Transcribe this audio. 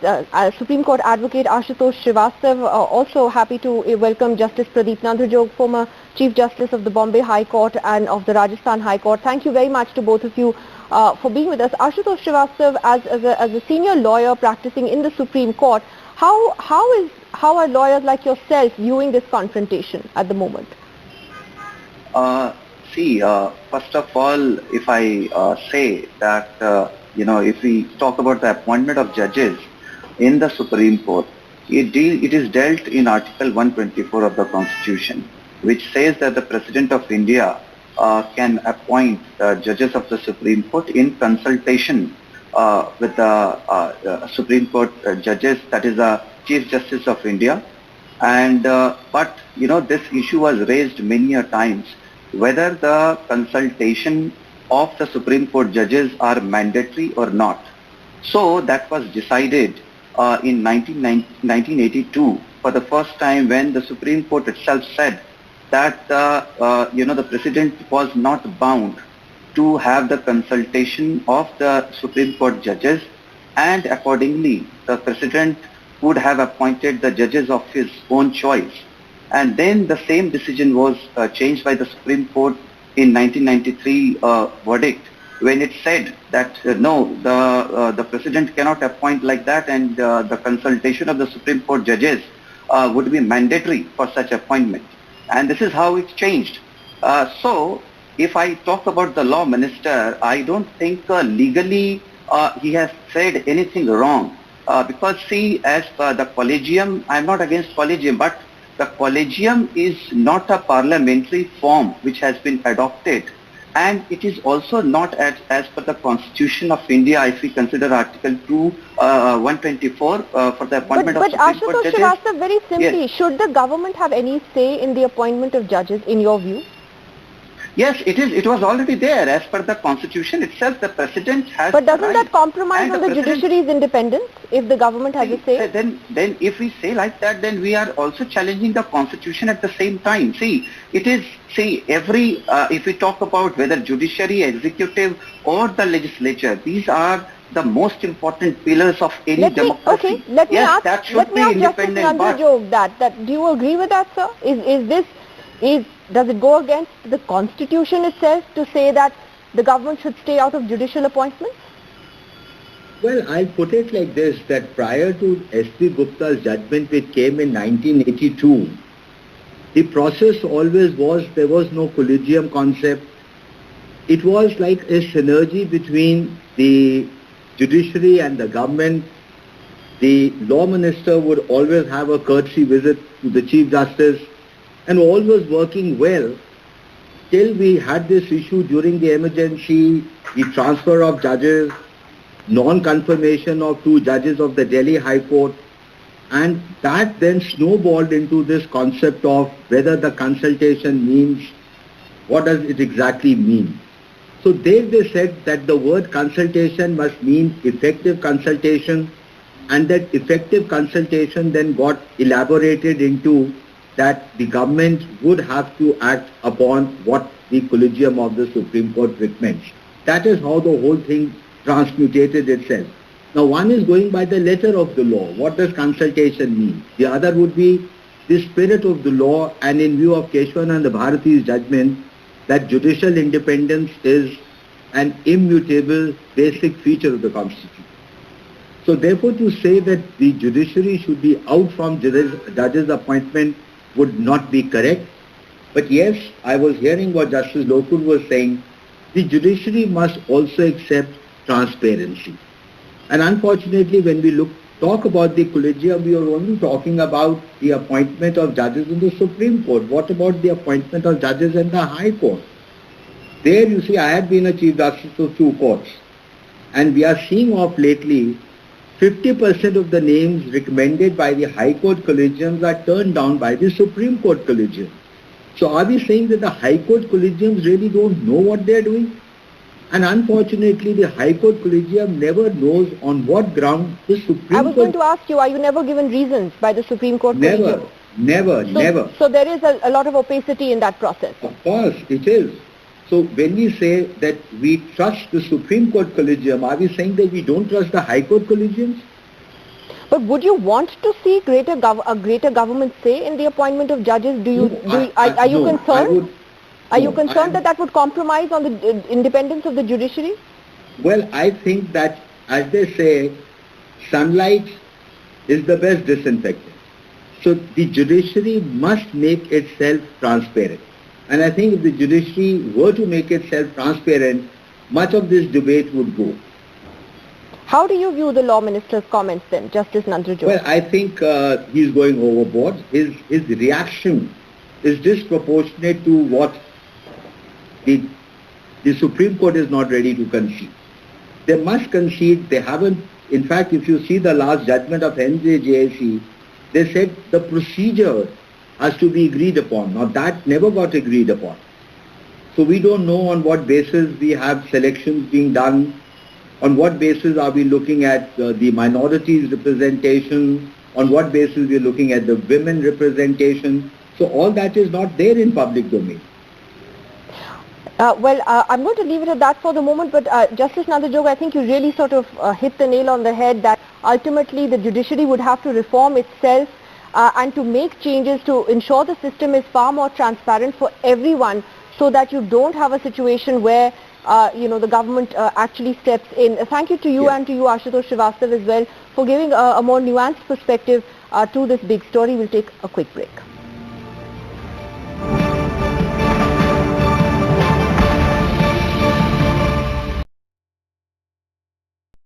Supreme Court Advocate Aashutoshsrivastava. Also happy to welcome Justice Pradeep Nandrajog, former Chief Justice of the Bombay High Court and of the Rajasthan High Court. Thank you very much to both of you for being with us. Aashutoshsrivastava, as a senior lawyer practicing in the Supreme Court, how are lawyers like yourself viewing this confrontation at the moment? First of all, if I say that if we talk about the appointment of judges in the Supreme Court, it is dealt in Article 124 of the Constitution, which says that the President of India can appoint judges of the Supreme Court in consultation with the Supreme Court judges, that is the Chief Justice of India. And but this issue was raised many a times, whether the consultation of the Supreme Court judges are mandatory or not. So that was decided in 1982 for the first time, when the Supreme Court itself said that the President was not bound to have the consultation of the Supreme Court judges, and accordingly the President would have appointed the judges of his own choice. And then the same decision was changed by the Supreme Court in 1993 verdict, when it said that no, the President cannot appoint like that, and the consultation of the Supreme Court judges would be mandatory for such appointment. And this is how it changed. So if I talk about the law minister, I don't think legally he has said anything wrong. Because see, as per the collegium, I'm not against collegium, but the collegium is not a parliamentary form which has been adopted, and it is also not as per the Constitution of India, if we consider Article 124 for the appointment of Supreme Court judges. But Ashutosh, very simply, yes, should the government have any say in the appointment of judges, in your view? Yes, it is. It was already there. As per the Constitution itself, the President has. But doesn't that compromise on the judiciary's independence if the government has a say? Then if we say like that, then we are also challenging the Constitution at the same time. See, it is, if we talk about whether judiciary, executive or the legislature, these are the most important pillars of any democracy. Let me ask Justice Nandrajog that. Do you agree with that, sir? Does it go against the Constitution itself to say that the government should stay out of judicial appointments? Well, I'll put it like this, that prior to S.P. Gupta's judgment, which came in 1982, the process always was, there was no collegium concept. It was like a synergy between the judiciary and the government. The law minister would always have a courtesy visit to the Chief Justice, and all was working well till we had this issue during the emergency, the transfer of judges, non-confirmation of 2 judges of the Delhi High Court, and that then snowballed into this concept of whether the consultation means, what does it exactly mean. So they said that the word consultation must mean effective consultation, and that effective consultation then got elaborated into that the government would have to act upon what the collegium of the Supreme Court recommends. That is how the whole thing transmutated itself. Now one is going by the letter of the law. What does consultation mean? The other would be the spirit of the law, and in view of Keshwananda Bharati's judgment that judicial independence is an immutable basic feature of the Constitution. So therefore to say that the judiciary should be out from judges' appointment would not be correct. But yes, I was hearing what Justice Lokur was saying. The judiciary must also accept transparency. And unfortunately, when we talk about the collegium, we are only talking about the appointment of judges in the Supreme Court. What about the appointment of judges in the High Court? There, you see, I have been a Chief Justice of 2 courts. And we are seeing of lately 50% of the names recommended by the High Court collegiums are turned down by the Supreme Court collegium. So are we saying that the High Court collegiums really don't know what they are doing? And unfortunately, the High Court collegium never knows on what ground the Supreme Court... I was going to ask you, are you never given reasons by the Supreme Court collegium? Never. So there is a lot of opacity in that process. Of course, it is. So when we say that we trust the Supreme Court collegium, are we saying that we don't trust the High Court collegiums? But would you want to see a greater government say in the appointment of judges? Are you concerned? Are you concerned that would compromise on the independence of the judiciary? Well, I think that, as they say, sunlight is the best disinfectant. So the judiciary must make itself transparent. And I think if the judiciary were to make itself transparent, much of this debate would go. How do you view the law minister's comments then, Justice Nandrajog? Well, I think he's going overboard. His reaction is disproportionate to what the Supreme Court is not ready to concede. They must concede. They haven't. In fact, if you see the last judgment of NJJC, they said the procedure has to be agreed upon. Now that never got agreed upon. So we don't know on what basis we have selections being done. On what basis are we looking at the minorities representation? On what basis we are looking at the women representation? So all that is not there in public domain. I'm going to leave it at that for the moment, but Justice Nandrajog, I think you really sort of hit the nail on the head that ultimately the judiciary would have to reform itself and to make changes to ensure the system is far more transparent for everyone, so that you don't have a situation where the government actually steps in. Thank you to you and to you, Aashutoshsrivastava, as well, for giving a more nuanced perspective to this big story. We'll take a quick break.